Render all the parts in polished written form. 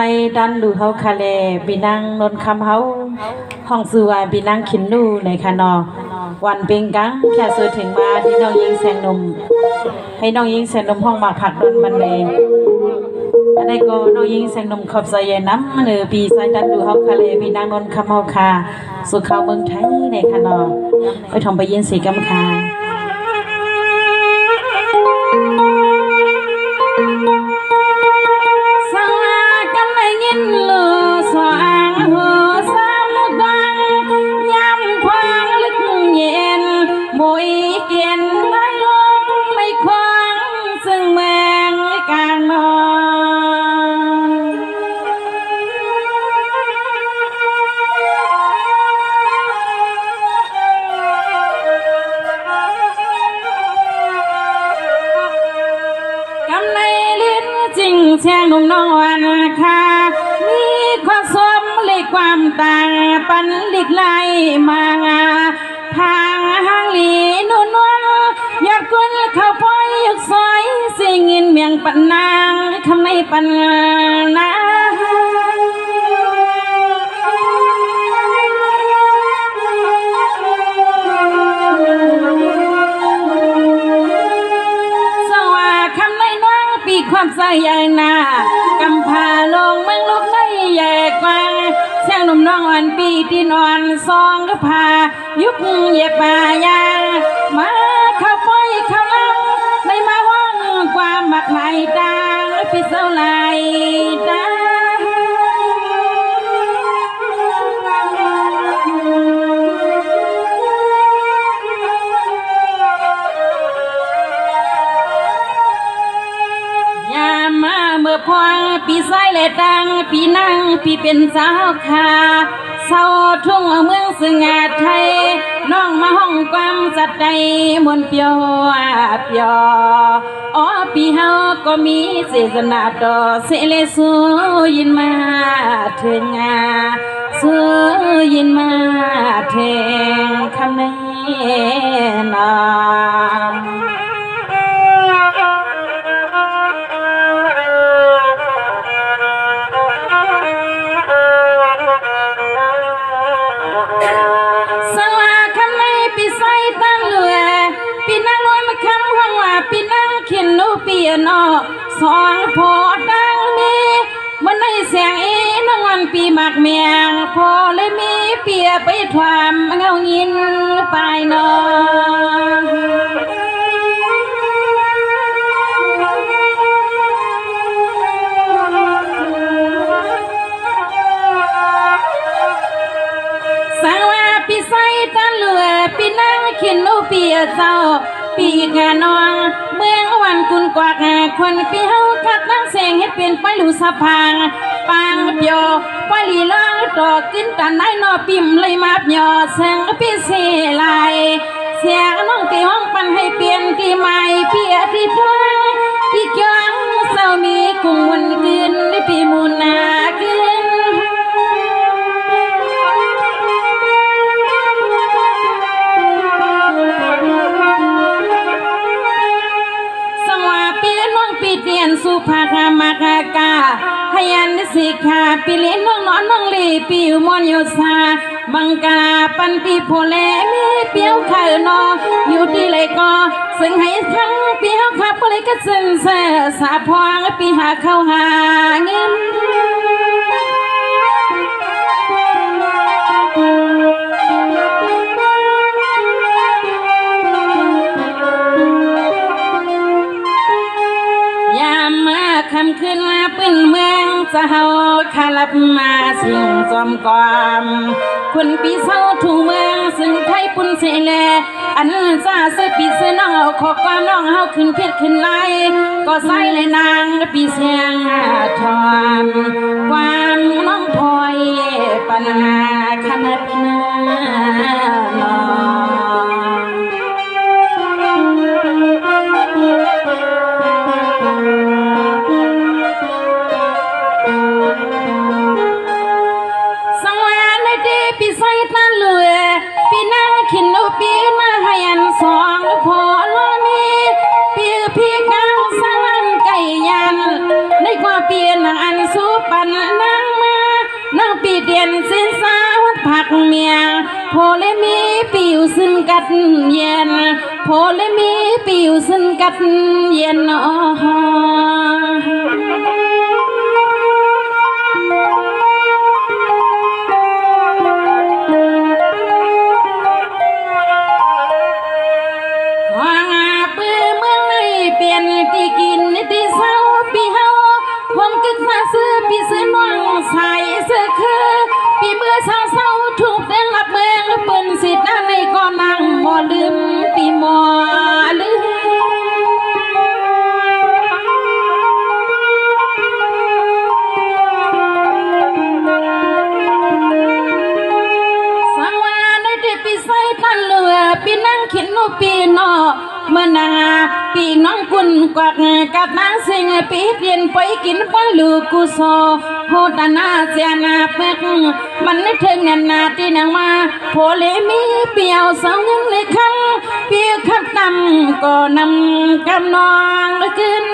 ไปดันดูเขาคาเลบีนังนนคำเขาห้องสือว่าบีนังขินนูในคานอวันเป็งกังแค่ซื้อถึงมาที่น้องยิงแสงนมให้น้องยิงแสงนมห้องมาผักดนมันเลยอันนี้ก็น้องยิงแสงนมขอบใจน้ำเนือปีไซดันดูเขาคาเลบีนังนนคำเขาคาสู่เขาเมืองไทยในคานอไปทำไปยินสีกำคาแช่งนุ่มน้องวันค่ะมีความสมเล็กความต่างปันลิกไล่มางาทางห้างหลีนุ่นวลอยากกุนเข้าพ้อยยกซอยสิ่งเงินเมียงปันนางคำในปันนาความใส่ใหญ่นากำพาลงเมืองลูกในใหญ่กว่าเสียงหนุ่มน้องวันปีที่นอนซองก็พายุกเย็บป่ายางมาเข้าป้อยเข้าลังในมาว่างความหมักไหลตาพิเศษไหลตพวงปีไซเลตังปีนั่งปีเป็นสาวขาเศร้าทุ่งเมืองสง่าไทยน้องมาห้องความสัตย์ใจมนเปียวเปียวอ๋อปีเฮาก็มีเสนาดอเสเลสูยินมาเถิงสูยินมาเทงคำนี้นาปีนั่งขินนูเปียนอสองพอดังมีมันในเสียงอีน้องวันปีหมากเมียงพอเลยมีเปียไปทวามเงายินไปนอสังว่าปีไซตันเหลือปีนั่งขินนูเปียเจ้าปีกะนองเมืองวันกุนกวักคนปีเฮาคัดนั่งเสียงเฮ็ดเป็นไปหลูสะพางปางเปียวปลีล่องต่อขึ้นกันได้นอปิ่มเลยมาบยอเสียงปีเสลายเสียงน้องตีห้องปันให้เปลี่ยนที่ใหม่เปียที่พลังที่เกี่ยงเศร้ามีกุ้งวันกินได้ปีมูนากินเตียนสุภาคามากากาพยันสิกขาปิเลน้องนอนน้องลีปิวมอนโยซาบังกาปันปีโพเลมีเปียวไข่นออยู่ที่ไหลก็ซึ่งให้ทั้งปีเฮาขับก็เลยก็ซึ่งเสสาพวงปีหาเข้าหาเงินคำขึ้นมาปื้นเมืองจะเฮาคาลับมาสิ่งจอมกอมคนปีเศร้าถูเมืองซึ่งไทยปุ่นเสแลอันซาเสปีเสน้องขอความน้องเฮาขึ้นเพชรขึ้นไล่ก็ใส่เลยนางปีเสียงทอนความน้องพลอยปัญหาขนาดนั้นปีไซตันเลยปีนั่งขินนูปีมาให้อันสองพอลมีปีพี่กังสังไก่ยันในกว่าเปลี่ยนอันสุปัน เดียนสินสาวัดผักเมียงโพเลมีปิวซึ่งกัดเย็นโพเลมีปิวซึ่งกัดเย็นอ๋ที่กินที่เศร้าปีเฮาผมกึกมาซื้อปีซื้อน้องใส่เสื้อคือปีเมื่อเศร้าถูกเด้งรับเมืองเปิ้นสิทธิ์นั่งในก่อนนั่งบ่ลืมปีหมอลืมสังวาในที่ปีใส่ตันเหลือปีนั่งขินนูปีนอเมื่อนาปีน้องกุนกวักกัดนางสิงปีเปลี่ยนไปกินไปลูกกุโซโหตานาเสียนาเปิกมันนึกถึงนานาที่นางมาโพเลมีเปียวสาวยังเลยคำเปียขับตำก็นำกำนองขึ้น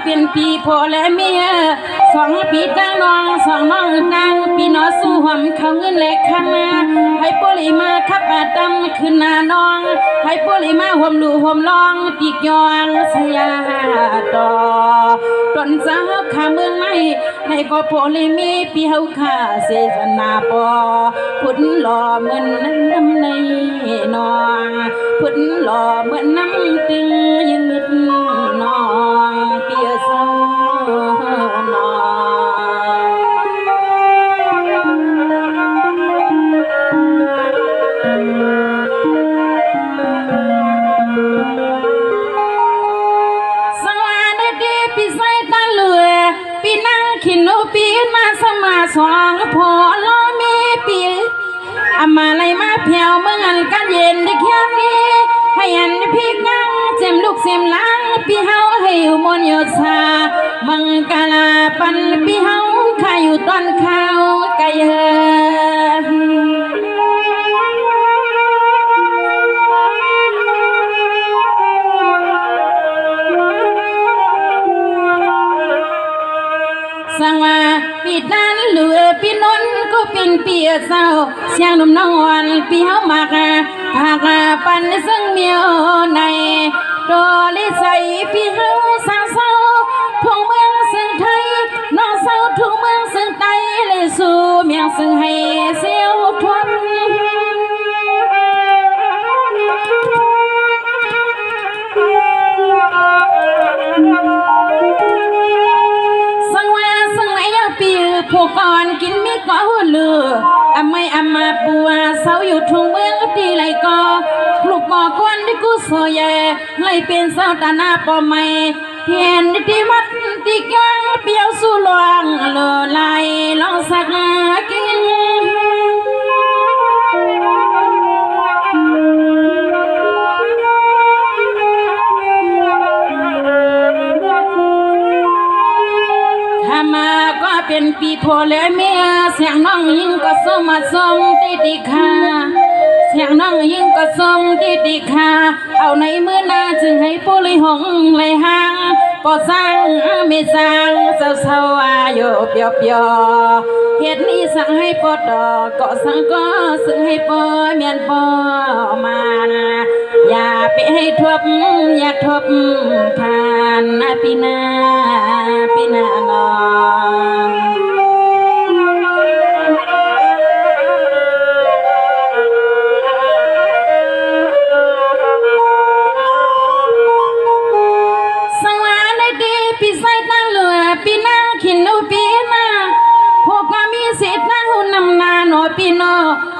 เป็นปีโพและเมียสองปีตั้งน้องสองน้องตั้งปีนอสู้หอมเขาเงินเล็กข้ามาให้ปุริมาขับอาตำขึ้นหน้าน้องให้ปุริมาห่มลูห่มลองติกยองสยาดอตนสาวข้าเมืองไม่ให้ก็โพลิมีปีเฮาข้าเสสนาปอพุ่นหล่อเหมือนน้ำในน้องพุ่นหล่อเหมือนน้ำตึงยืนมิดน้องเปียสนอปีนั่งขินโนปีมาสมาสองพอลอมีปีอามาไลมาเพียวเมื่องันกันเย็นได้แค่นี้ให้อันพี่กังเจมลูกเจมล้างปีเฮาให้อยู่มนโยธามังกาลาปันปีเฮาข้าอยู่ตอนข้าวไก่เฮสังว่าปีนั้นเหลือปีนนก็เป็นปีเศร้าเสียงนุ่มน้องวันปีเฮามากภาคปันซึ่งเมียวในตัวลิใส่ปีเฮาสาวเศร้าทุ่งเมืองซึ่งไทยน้องเศร้าทุ่งเมืองซึ่งไตเลยสู่เมียงซึ่งให้เสียวทวนผู้ก่อนกินมีก็หัวเลือไม่มาปัวเสาอยู่ทุ่งเมืองตีไหลก็ลูกบอกวนที่กูโซเย่ไล่เป็นเสาตาหน้าปอไม่เพียนที่วัดที่กลางเปียวสู่หลวงเลอไหลลองสักกินเป็นปีโพและเมียเสียงน้องยิ่งก็สมมาสมติติคาเสียงน้องยิ่งก็สมติติคาเอาในมือหน้าจึงให้ผู้เลยหงเลยหางปอสร้างไม่สร้างเศร้าอายุเปียวเปียวเหตุนี้สั่งให้ปอดอกก็สั่งก็สั่งให้ปอเมียนปอมาอย่าไปให้ทบอยากทบทานปีหน้าน้องสังวาในดีปีใส่ตั้งเหลือปีนั่งขินนูปีมาพวกก็มีสิทธิ์นั่งหุ่นนำนาโนปีโน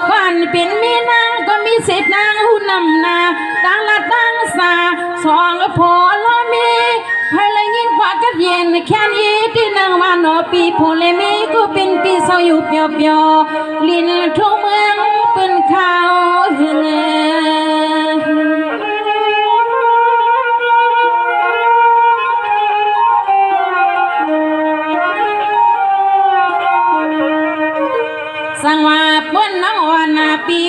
ก่อนเป็นมีนางก็มีสิทธิ์นั่งหุ่นนำนาตั้งละตั้งสาสองพอละมีให้เลยยินกว่ากัดเย็นแค่นี้ที่นางว่าโนปีโพเลมีก็เป็นปีเศร้าอยู่เปียวเปียวลินทุ่งเมืองเป็นข้าวเฮือสังว่าปน นน้องวันนาปี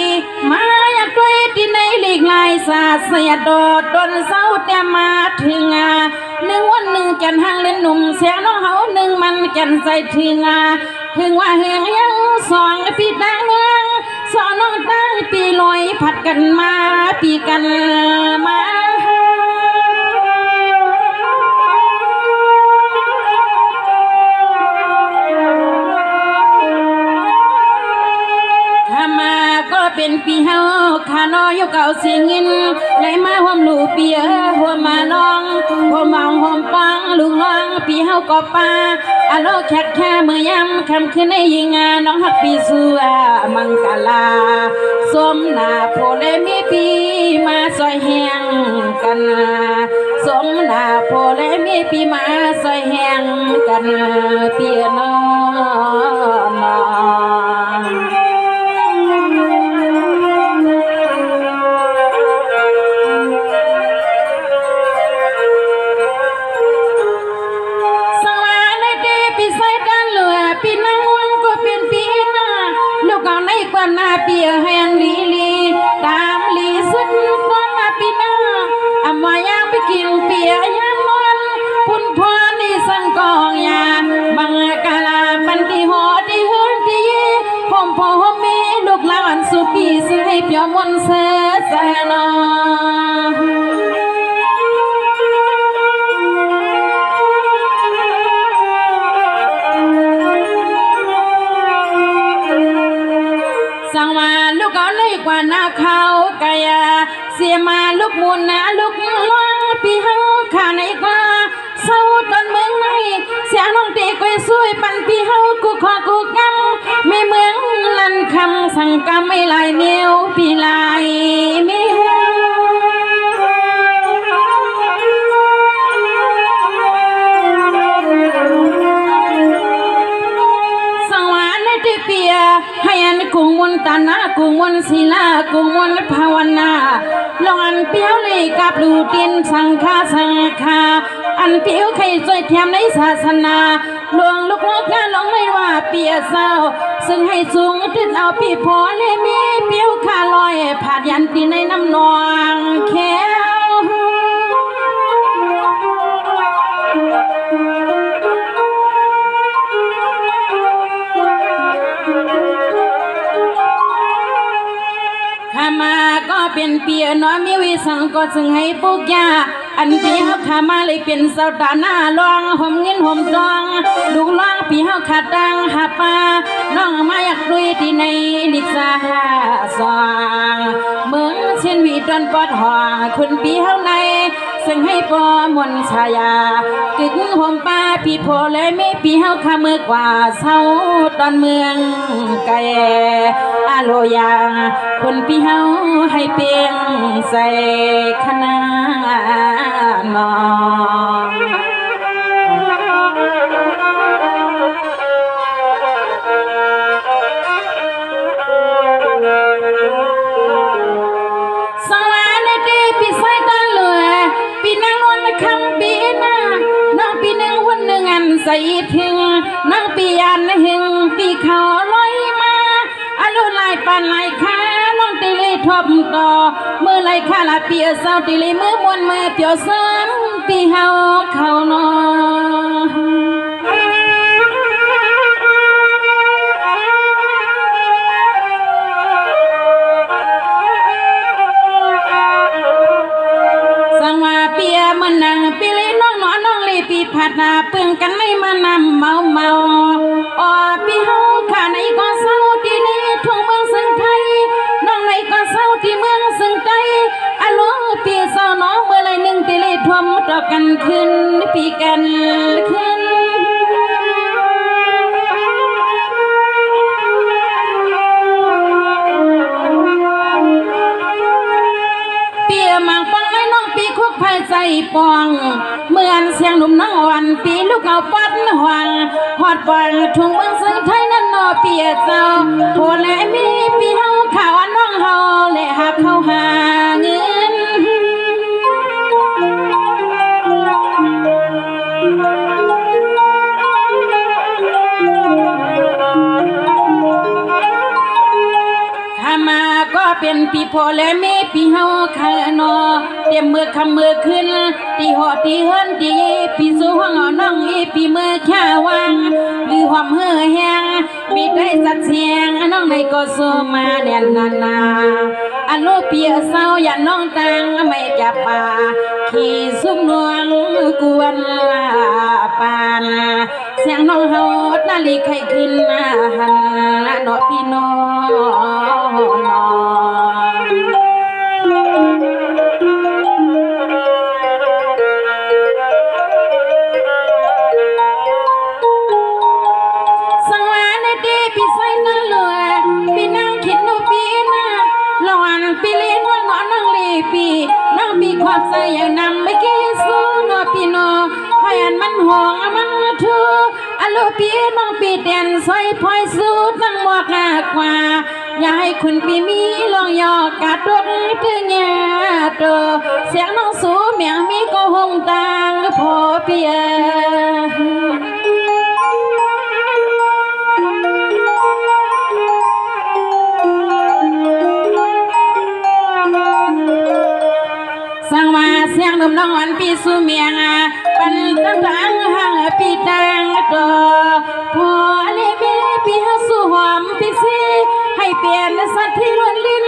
มาอยากด้วยที่ในหลีกลายสาเสียดดดนเศร้าแต่มาถึงหนึ่งวันหนึ่งแก่นหางเล่นหนุ่มเสียงน้องเฮาหนึ่งมันแก่นใจถึงถึงว่าเฮืองยังสองปีดังเมืองสอนน้องตั้งปีลอยผัดกันมาปีกันมาเป็นปีเฮาขาน้อยอยู่เก่าสิงินเลยมาห่วมลูกปีห่วมมาน้องห่วมมองห่วมปังลูกน้องปีเฮาก็ป่าอะโลแขกแค่เมื่อยำคำขึ้นในยิงน้องหักปีสัวมังกลาสมหน้าโพเลยมีปีมาซอยแหงกันสมหน้าโพเลยมีปีมาซอยแหงกันเปียน้องหน้าเปียแหงลีลีตามลีสุดก็มาปีหน้าอำว่ายังไปกินเปียยังนอนพุ่นพอนี่สังกองยาบังกาลาปันที่หอที่เฮือนที่ผมพ่อผมมีลูกหลานสุปีซื้อให้เปียวมนเสือแสนอสั่งมาลูกเอาเลยกว่าหน้าเขากายเสียมาลูกมุนนะลูกล้องปีเฮาขาในกว่าเศร้าตอนเมืองในเสียน้องตีก้อยสวยปันปีเฮากูขอกูกำไม่เมืองลันคำสั่งกำไม่ลายเนียวปีลายไม่เฮาเปียให้อันกุงมนตานากุงมนศิลากุงมนภาวนาลองอันเปียวเลยกับลูตินสังฆาสังฆาอันเปียวใครจอยเทียมในศาสนาหลวงลูกนกงานลองไม่ว่าเปียเศร้าซึ่งให้สูงขึ้นเอาปีพอเลยมีเปียวขาลอยผาดยันตีในน้ำนองแค่มาก็เป็นเปียน้อยมีวิสังก็จึงให้ปุกยาอันเปียขามาเลยเป็นเสาตาหน้าลองห่มเงินห่มทองลูกล้องปีเฮาขาดดังหาปาน้องมาอยากดุยที่ในลิกซาสองเมืองเช่นวีดอนปอดห่อคุณปีเฮาในซึ่งให้ปอมนชายากึ่งห่มป้าพี่โพเลยไม่ปีเฮาขาเมื่อกว่าเศร้าตอนเมืองไกลอาโลยาคนปีเฮาให้เปียงใส่คณะนองสวรรค์ในตีปีใส่ตันเลยปีนางวันคำปีหน้าน้องปีหนึ่งวันหนึ่งอันใส่ถึงน้องปีอันหึงปีเขาลอยมาอรุณลายปันลายขาน้องตีเลยทบต่อเมื่อไรข้าละเปียเศร้าตีเลยมือมวนมือเปียวซ้ำปีเฮาเขานอสังว่าเปียมันนั่งปีเลยน้องหนอน้องเลยปีผัดนาเปลืองกันไม่มานำเมาอ๋อปีเฮาขาในก็เศร้าตีเลยทุ่งเมืองซึ่งไทยน้องในก็เศร้าที่เมืองซึ่งไทยอโลปีเศร้าน้องเมื่อไรหนึ่งตีเลยทวมต่อกันขึ้นปีกันขึ้นเปียมังปังน้องปีคุกไผ่ใจปองเหมือนเสียงหนุ่มน้องวันปีลูกเอาปัดหวังหอดปังทุ่งเมืองซึ่งไทยนั่นนอเปียเจ้าโพแลมีปีเฮาข่าวน้องเฮาและหากเขาหาเงิน เป็นปีพอและเมปีเฮาคานอเต็มมือคำมือขึ้นตีหอตีเฮินตีปีสู่ห้องน้องอีปีมือแค่วางหรือหอมเหือแหงมีได้สัดเสียงน้องในก็สู้มาเด่นนาอันโลเปียเศร้าอย่าน้องตังไม่จับป่าขี่ซุ่มนวลกวนลาปานเสียงน้องเฮานาลีไข่ขึ้นหันนอพี่น้องสังวาในดีพี่ใส่นั่นเลยพี่นั่งคิดนูพี่นะหลอนพี่เลี้ยงว่างอนนั่งลีปีนั่งปีความใส่อย่างนำไม่กี่สู้นอพี่น้องให้อันมันห่วงมันทูอโลปีน้องปีเด่นใส่พลอยสู้ตั้งหมวกกว่าอย่าให้คุณปีมีลองยอกกาดดกถึงเงี้ยเตอเสียงน้องสูเมียงมีก็หงตังพอเปียสั่งมาเสียงนมน้องอันปีสูเมียงปันตั้งทางห่างปีตังตัวพอเลเบปีหาสู่หอมปีซีให้เปลี่ยนสัตว์ที่ล้วนลิ้น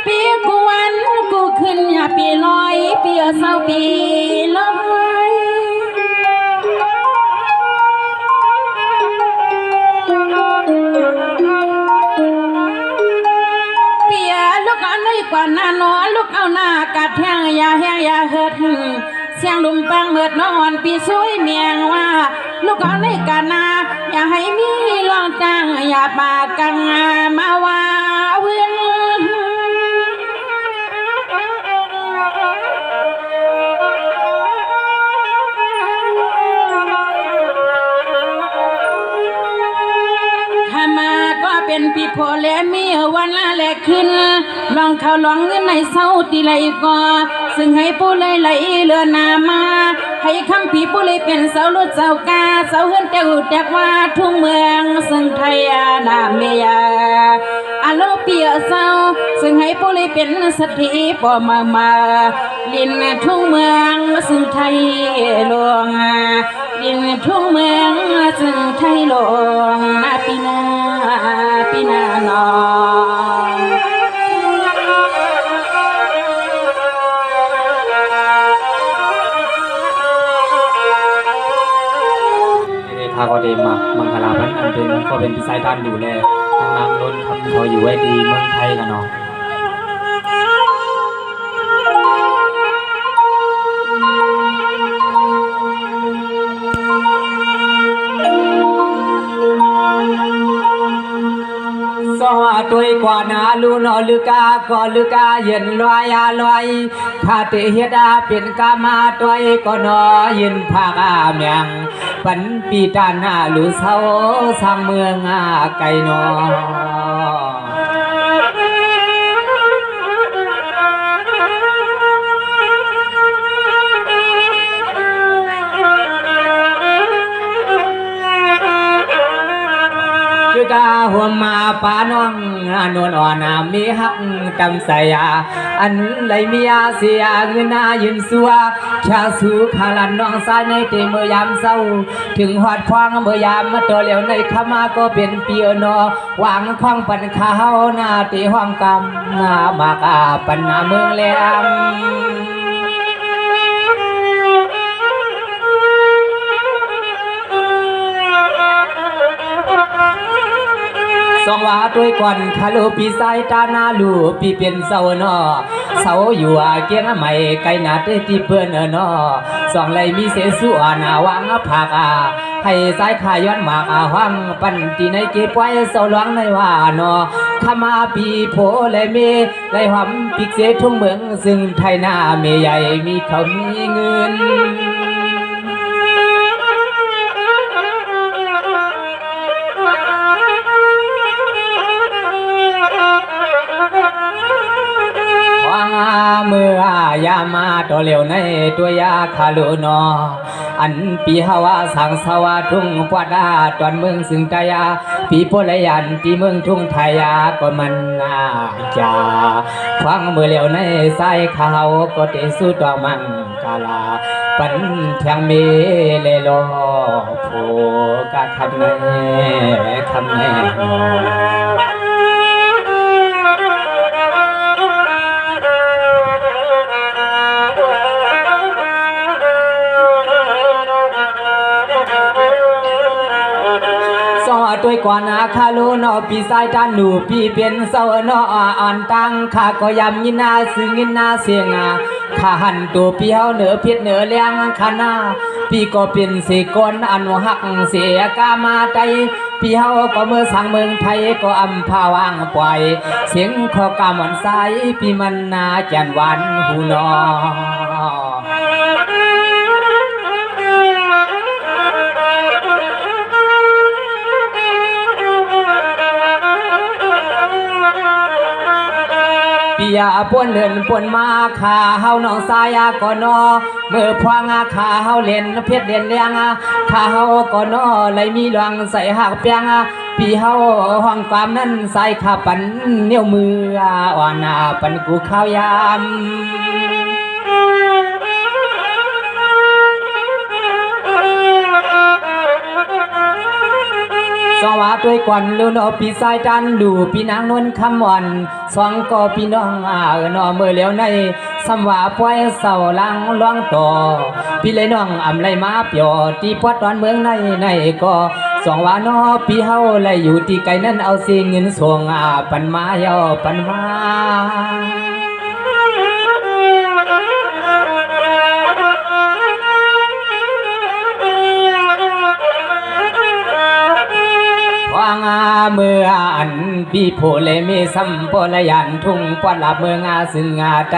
ปีกูวันกูขึ้นอย่าปีลอยปีเศร้าปีลอยปีลูกเอาในกว่าหน้านอนลูกเอาหน้ากาดแห้งอย่าแห้งอย่าเหิดเสียงลุมปังเมิดน้องอ่อนปีสวยเมียงว่าลูกเอาในกานาอย่าให้มีลองจังอย่าปากกังมาว่าเวียนเป็นปีโพและมีวันละแลกขึ้นลองเขาลองเงินในเศร้าตีไหลก่อซึ่งให้ผู้เลยไหลเลือนามาให้คำผีผู้เลยเป็นเสาลุดเสากาเสาเฮือนเจ้าแตกว่าทุ่งเมืองซึ่งไทยนาเมียอาโลเปียเศร้าซึ่งให้ผู้เลยเป็นสถิปอมาลินทุ่งเมืองซึ่งไทยหลวงลินทุ่งเมืองซึ่งไทยหลวงปีนาน้องทากอเดมามังคลาพันอันเป็นก็เป็นพิสัยด้านดูแลทางน้ำล้นคำคอยอยู่ไว้ดีเมืองไทยกันเนาะสวัสดีกว่านาลูนอลึกาก็ลึกาเย็นลอยลอยข้าเตเฮดาเป็นกามาตัวก็นอยินภาคอาเมียงปันปีตานาลูเศร้าสร้างเมืองไกลนอกาหัวมาปาน้องนวลอ่อนมีฮักจำใส่อันไหลมีอาเสียเงินยืนสัวชาสูขาลันน้องสายในเตเมื่อยามเศร้าถึงหอดควางเมื่อยามมาตัวเหลียวในขมาก็เป็นเปียโนวางควางปันข้าวหน้าเตห้องกำหน้ามากปันหน้าเมืองแหลมสองว่าด้วยก่อนคาลูปีสายตานาลูปีเป็นเสาเนาะเสาอยู่เกียงใหม่ไกลนาเตที่เพื่อนเนาะสองเลยมีเสสุนาวางผักให้สายขาย้อนหมากห้างปั่นตีในเก็บไว้เสาหลวงในว่าเนาะขมาปีโพและเมไลหอมปีเสทุ่งเมืองซึ่งไทยนาเมใหญ่มีเขามีเงิน เมื่อยามาตัวเหลวในตัวยาคาลุนออันปีฮาวาสังสวาทุ่งปวดาตอนเมืองสึงตายา ปีโพลยันที่เมืองทุ่งไทยาก็มันน่าจะฟังเมื่อเลี้ยวในสายข่าวก็เตสุดอกมังกาลาปันเทียงเมเลโลโผกะคำแน่ด้วยกว่านาคาลูนอปีสายจานหนูปีเป็นเศร้านออ่อนตังข้าก็ยำยินาซึ่งยินาเสียงข้าหันตัวปีเฮาเหนือเพียรเหนือเลี้ยงขานาปีก็เป็นเสกลอันหักเสียกามาใจปีเฮาก็เมื่อสั่งเมืองไทยก็อำพาวางปล่อยเสียงขอกำมันสายปีมันนาแจ่นวันหูนอปียาปวนเดินปวนมาขาเฮาน้องสายก่อนอเมื่อพวางขาเฮาเล่นเพชรเด่นเลี้ยงขาเฮาก่อนอเลยมีหลวงใส่หักเปียงปีเฮาห้องความนั้นใส่ขาปันเนียวมืออ่อนปันกูข้าวยามสวัสดีกวนลูนอปีสายจันดูปีนางนวลคำวันสองก็ปีน้องนอเมื่อเลี้ยวในสำว่าป่วยเศร้าลังล่วงต่อพี่เลยน้องอำไรมาเปียวที่ปวดตอนเมืองในก็สองว่านอปีเฮาเลยอยู่ที่ไกลนั้นเอาสิ่งเงินส่งปันมาเยาปันมาว่างเมื่ออันปีโพเลมีสัมโพลยันทุ่งปอดลับเมืองซึ่งใจ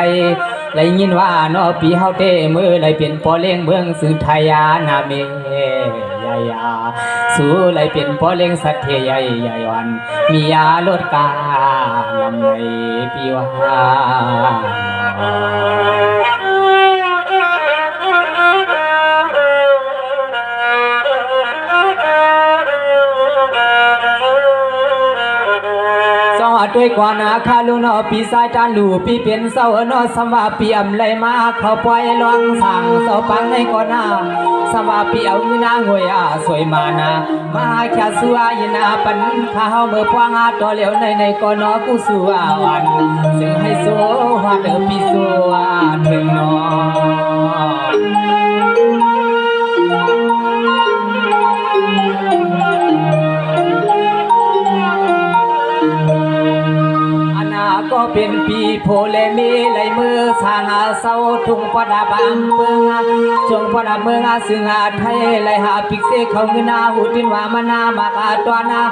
เลยยินว่านอปีเฮาเตมือเลยเป็นปอเลี้ยงเมืองซึ่งไทยานาเมยาสู้เลยเป็นปอเลี้ยงสัตว์ใหญ่วันมียาลดกาลำในปีว่าด้วยกว่านาคาลูนอปีสายจานลูปีเป็นเศร้านอสมว่าปีอำไรมาเขาปล่อยลองสั่งเศร้าปังในก่อนนาสว่าปีเอาเงินงวยสวยมานามาแค่สัวยนาปันข้าวเมื่อพวงตัวเหลียวในก่อนนอกูสัววันซึ่งให้สัวว่าเดิมปีสัวถึงนอก็เป็นปีโพเลมีไหลมือสางเศร้าทุ่งปอดาบางเมืองช่วงปอดาเมืองซึ่งไทยไหลหาปิกเสกเขาเงินหูดินว่ามานามากาตัวนา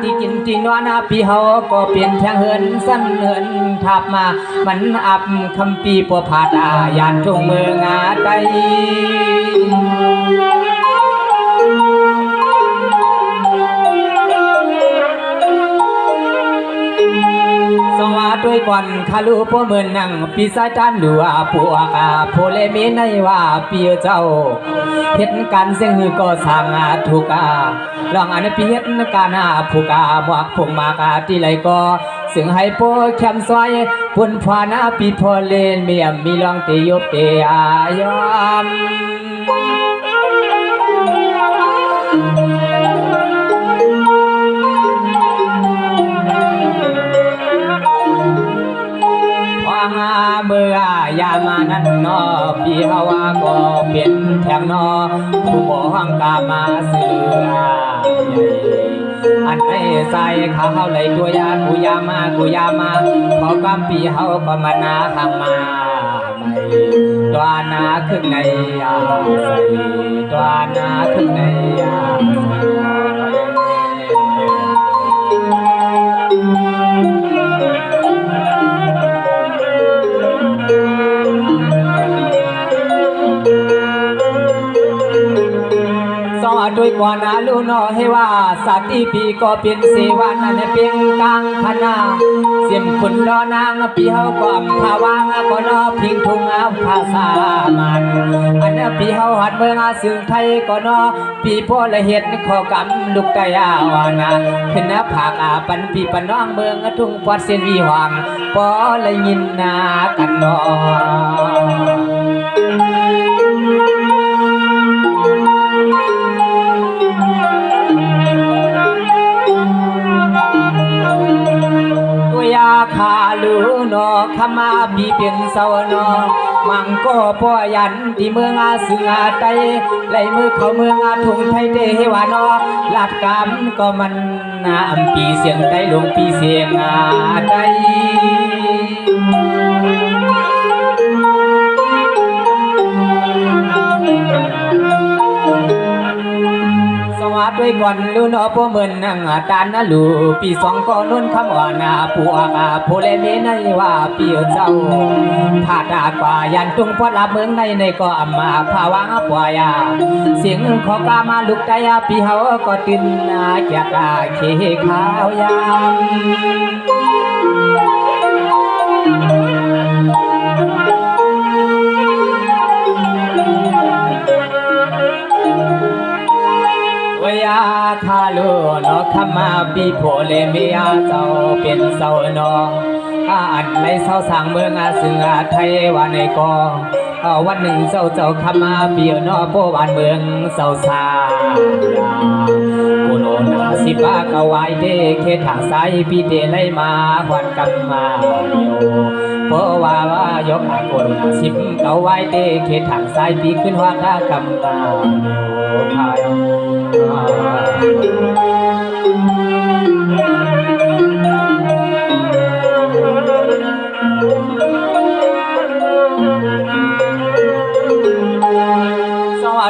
ที่กินที่นวนาปีเฮาก็เปลี่ยนแทงเหินสั้นเหินทับมามันอับคำปีปัวผาดายานทุ่งเมืองใดด้วยก่อนคาลูพวเมือนนั่งปีศาจานหลัวปัวโพเลมีในว่าปีเจ้าเหตุการณ์เสียงหือก็สั่งถูกลองอันปีเหตุการณ์ผูกหมวกผงมากที่ไหลก็ซึ่งให้โปแคมซอยปุ่นพานาปีโพเลนเมียมมีลองเตยบเตยายอมเมื่อยามานั้นนอปีเฮาว่าก็เปลี่ยนแทงนอผู้บ่ห้องกามาเสืออันให้ใส่ข้าวไหลตัวยากูยามาขอความปีเฮาก็มานาทางมาไม่ตัวนาขึ้นในใส่ตัวนาขึ้นในด ด้วยก่อนนะลูกน้อให้ว่าสัตว์ที่ปีก็เป็นเสวานันเป็นกลางคณะเสียมคุณรอนางปีเฮาก็อำภาวางก็นอพิงทุ่งอาภาษามันอันปีเฮาหัดเมืองซึ่งไทยก็นอปีพ่อละเฮ็ดขอกำลูกตายาวานาขึ้นภาคปันปีปน้องเมืองทุ่งปอดเส้นวีหวังพอละยินนากันนอขาลูนอขมาปีเป็นเสานอมังก็พ่อยันที่เมืองสึงไตไหลมือเข้าเมืองทุ่งไทยเทวานอลาดกำก็มันนาอำปีเสียงไตลงปีเสียงไตด้วยก่อนลูนอพ่อเมือนนั่งตานนะลูปีสองก็นุ่นคำว่านาปูอาโพเลเมในว่าปีเจ้าผาดากว่ายันตุงพอดลาเมืองในก็อำมาภาวะปวยาเสียงของกามาลุกใจปีเฮาก็ตื่นจากเขขาวยามวยาคาโลนอขมาปีโพเลเมียเจ้าเป็นเสานออันในเสาสร้างเมืองซึ่งไทยว่าในกอวันหนึ่งเจ้าขมาปีนอโปวันเมืองเสาสาโกโลนาสิบากวายเดเขตทางซ้ายปีเดไลมาหวันกำมาเพราะว่ายกโกโลนาสิบกวายเดเขตทางซ้ายปีขึ้นว่ากำมาพาย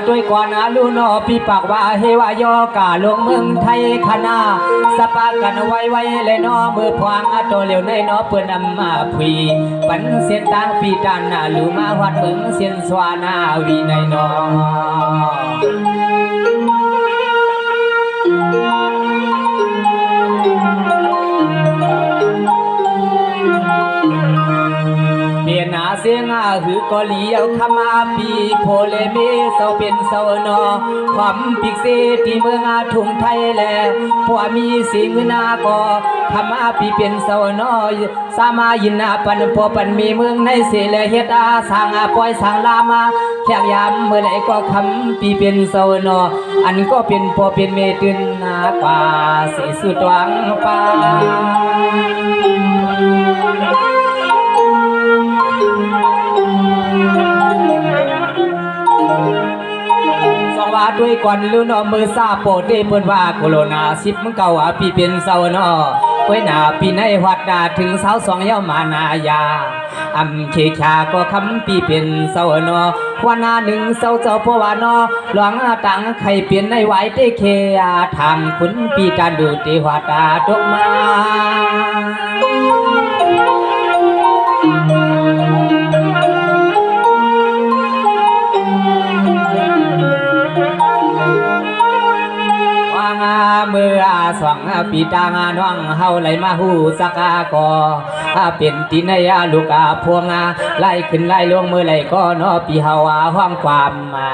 ด้วยก่อนนะลูนอพี่ปากว่าเฮวายอกาลงเมืองไทยคณะสปากันไว้เลยนอมือพวางโตเร็วในนอเปื่อนนำมาพีปันเส้นทางปีดานนาลูมาวัดเมืองเส้นสวานาวีในนอเสียงหือก็เลี้ยวขมาปีโพเลเมเสาเป็นเสานอความปิกเซที่เมืองทุ่งไทยแลพวมีสิงนาก็ขมาปีเป็นเสานอสามายินาปันพอปันมีเมืองในเสเลเฮ็ดสร้างปล่อยสร้างลามาแขกยามเมื่อไหร่ก็คำปีเป็นเสานออันก็เป็นพอเป็นเมตุนนากว่าสิสุดหวังปาด้วยก่อนลูนอมือซาโปเดเปิ้นว่าโคโรนา10มันเก่าปีเป็นเสานอก้อยหนาปีในวัดนาถึงเสา2ยามานายาอำเคชาก็คำปีเป็นเสานอวันนา1เสาเจ้าพ่อวานอหลวงตังไข่เปลี่ยนในไหวเตเคทางคุณปีจานดูเตวัดาดอกมาเมื่อสองปีตางน้องเฮาไหลมาหูสักกอเป็นตีนายลูกพวงไล่ขึ้นไล่ลงเมื่อไหลก็นอปีเฮาห้องความมา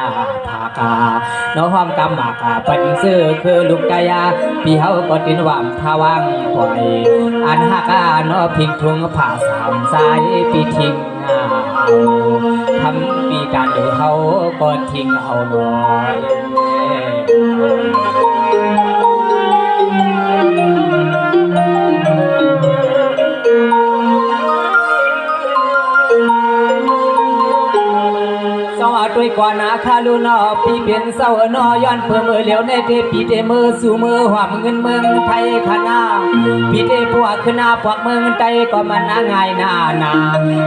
ภากานอห้องกำมากปันซื้อคือลูกกายาปีเฮาก็ตินว่ามทวังปล่อยอันหักนอพิงทุงผ่าสามสายปีทิ้งทำปีการดูเฮาก็ทิ้งเฮาน้อยด้วยก่อนนะคาลูนอปีเป็นเสานอย้อนเพื่อมือเหลียวในเทปีเตมือสู่มือหวามเงินเมืองไทยขนาปีเตพวกขึ้นพวกเมืองไทยก็มันง่ายนา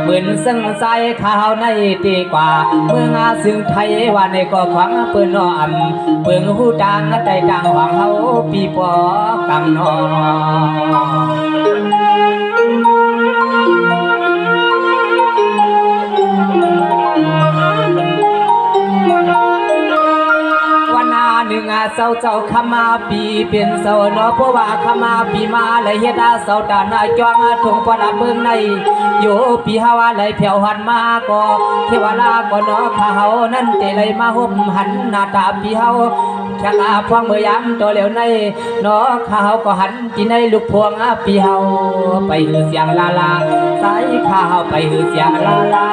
เหมือนซึ่งใจข้าวในตีกว่าเมืองซึ่งไทยว่าในก็ขวางเปื้อนนออำเปืองหูดังใจดังหวังเฮาปีปอกังนอเส าเจ้าขมาปีเป็นเสาเนาะเพราะว่าขมาปีมาเลยเฮ็ดอาเสาตาหน้าจ้องทงปลาเบิ่งในโยปีฮาวาเลยเผียวหันมาก็เทวลาก็เนาะข้าเฮานั่นเตเลยมาห่มหันหน้าตาปีเฮาชะลาพวงเมื่อยามตัวเหลวในเนาะข้าเฮาก็หันที่ในลูกพวงปีเฮาไปหือเสียงลาลาสายข้าเฮาไปหือเสียงลาลา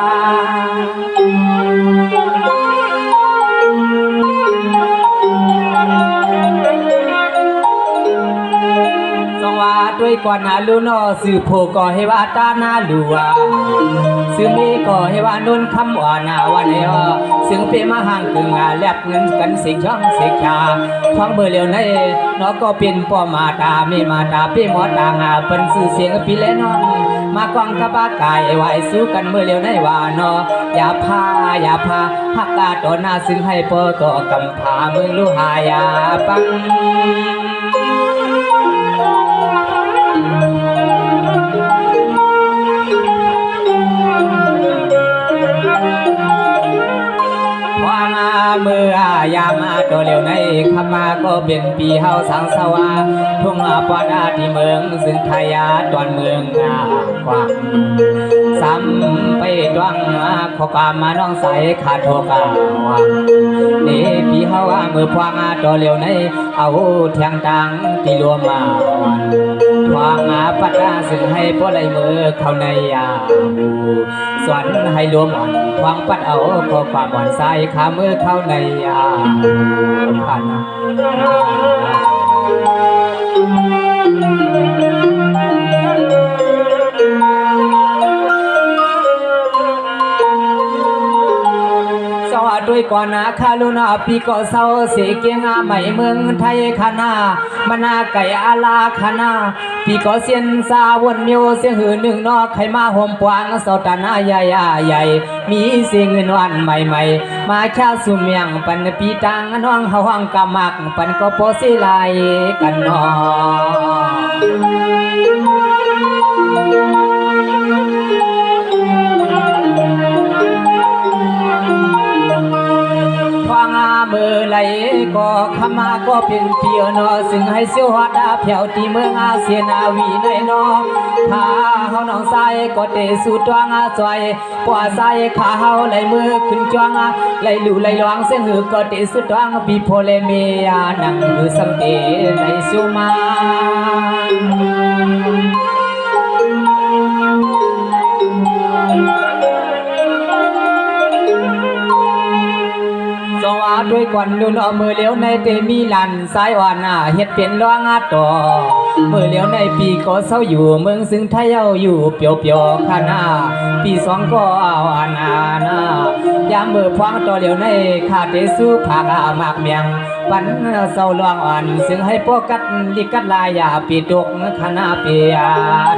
ว่าด้วยก่อนนาลูนอสื่อโพก่อให้ว่าตานาลัวสื่อมีก่อให้ว่านุ่นคำว่านาวันเออซึ่งเป็นมาห่างกึ่งแลบเงินกันสิช่องสิชาฟังเบอร์เร็วในนอก็เป็นป้อมาตาไม่มาตาเป็นหมอตางเป็นสื่อเสียงปีเล่นอนมากวางกะบากายไหวสู้กันเมื่อเร็วในว่านออย่าพาหักกาต่อหน้าซึ่งให้ปอต่อกำพาเมืองลูหายาปังเมื่อยามตัวเร็วในขมาก็เป็นปีเฮาสังสวาทุ่งปอดาที่เมืองซึ่งไทยตอนเมืองกว้างซ้ำไปดวงขอกามาน้องใสขาดโทกาวังนี่ปีเฮาเมื่อพวงตัวเร็วในเอาเทียงตังที่รวมมาพวงปัดดาซึ่งให้พวกไรมือเข้าในสวนให้รวมอ่อนพวงปัดเอาขอความอ่อนใสขามือเข้าในผ่านสวัสดีก่อนนะคาลุนาปีก็เศร้าเสียเกียงใหม่เมืองไทยคณะมนาไก่อาลาคณะปีก็เสียนสาวนมิวเสียงหือหนึ่งนอกใครมาห่มปวางเสาตาหน้าใหญ่มีเสียงเงินวันใหม่มาชาสุเมียงปันปีตังน้องห้องกะมักปันก็โปสิไลกันนอมือไหลก็ขมาก็เป็นเพียวนอซึ่งให้เสียวหัดาแผ่วที่เมืองอาเซียนาวีในนอถ้าเฮาน้องใส่ก็เตสู่ตวงสวยกว่าใส่ขาเฮาไหลมือขึ้นจวงไหลลู่ไหลลวงเสียงหือก็เตสู่ตวงปีโพเลเมียนั่งหือสัมเตไหลสู่มาด้วยก่อนดูนอมือเลี้ยวในเตมีลันสายวานาเฮ็ดเป็นร้องต่อมือเลี้ยวในปีก็เศร้าอยู่เมืองซึ่งไทยเอาอยู่เปียวๆขานาปีสองก็เอาอาณายามมือพวงต่อเลี้ยวในขาเตสู้ผากมากเมียงปันเศร้าลวงอ่อนซึ่งให้พวกกัดลิกัดลายาปีตกขานาเปีย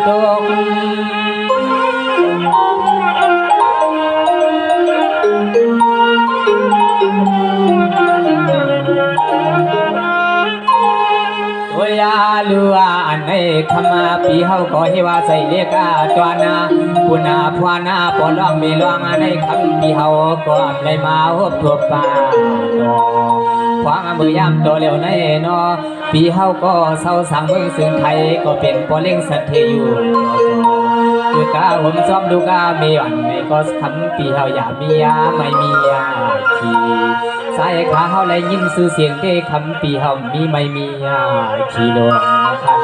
ตกยาลัวอันในขมาปีเฮาก็ให้ว่าใส่เลกาตัวนาปุนาพวานาปอลองมีลวงในคำปีเฮาก็เลยมาฮบทั่วป่าขวางมือยามตัวเร็วในนอปีเฮาก็เศร้าสังเมืองซึ่งไทยก็เป็นปอเล่งสัตเทอยู่คือกาผมซ้อมดูกามีอันในก็คำปีเฮาอย่ามียาไม่มียาขี่สายขาเฮาเลยยินสื่อเสียงได้คำปีเฮามีไม่มียาขี่ลงคัน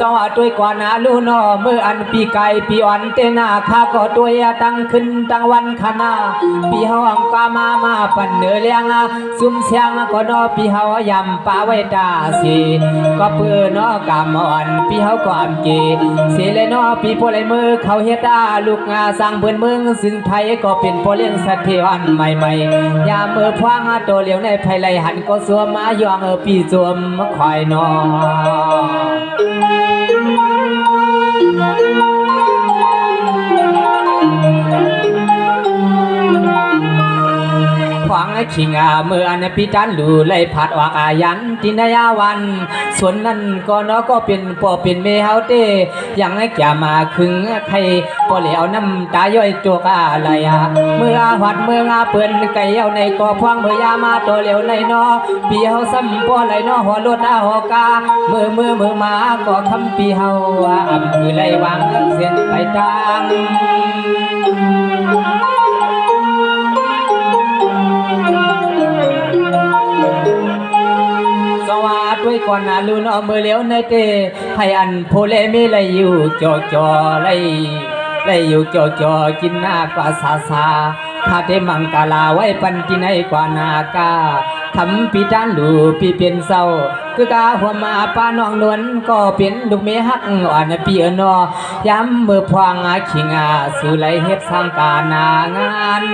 สวัสดีกว่านาลูนอเมื่ออันปีไก่ปีอ่อนเตนาข้าก็ตัวยตั้งขึ้นตั้งวันขนาปีเฮาอังปามาปันเนื้อเลี้ยงซุ่มเสียงก็นอปีเฮายำปาไว้ตาสีก็เปื้อนอกามอ่อนปีเฮาก็อันเกเสเลนอปีโพลมือเขาเฮ็ดลูกงาสร้างเปื้อนเมืองซึ่งไทยก็เป็นโพเลี้ยงสัตว์เทวันใหม่ยามเมื่อพวงตัวเหลียวในภายไหลหันก็สวมมายองปีสวมคอยนอคว งขิงเมื่ออันพิจันดูเลยผัดวากายันตินยาวันส่วนนั้นก็เนาะก็เป็นป่อเป็นเมเฮาเต้ยังแก่มาขึงใครป่อเหลียวน้ำตาย่อยจกอะไรเมื่อหัดเมื่อเปิ้นไก่เอาในกอพวงเมื่อยามาตัวเหลียวในนอปีเฮาซ้ำป่อไหลนอหัวรถหัวกาเมื่อมาก็คำปีเฮามือไหลวางเส้นไปตามสวัสดีก่อนนะลูนอมือเลี้ยวในเตให้อันโพเลมีไหลอยู่จอไหลอยู่จอกินหน้ากว่าซาข้าเทมังกาลาไว้ปันกินให้กว่านากาทำปีจานดูปีเป็นเศร้าคือกาหัวมาป้าน้องนวลก็เป็นลูกเมียฮักอ่อนปีนอย้ำมือพวางขิงสู่ไหลเฮ็ดสร้างการนางาน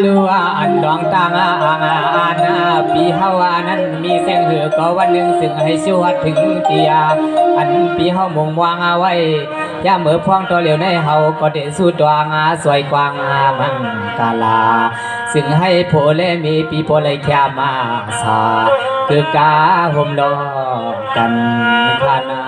ลัวอันดองตางปีเฮานั้นมีเสียงเหือก็วันหนึ่งซึ่งให้ชวดถึงเตียอันปีเฮามงวางเอาไว้ย่าเมื่อพวงตัวเหลียวในเฮาก็เดสู้ตัวสวยกวางมังกาลาซึ่งให้โพเลมีปีโพเลยแค่มาสาคือกาห่มดอกันคานา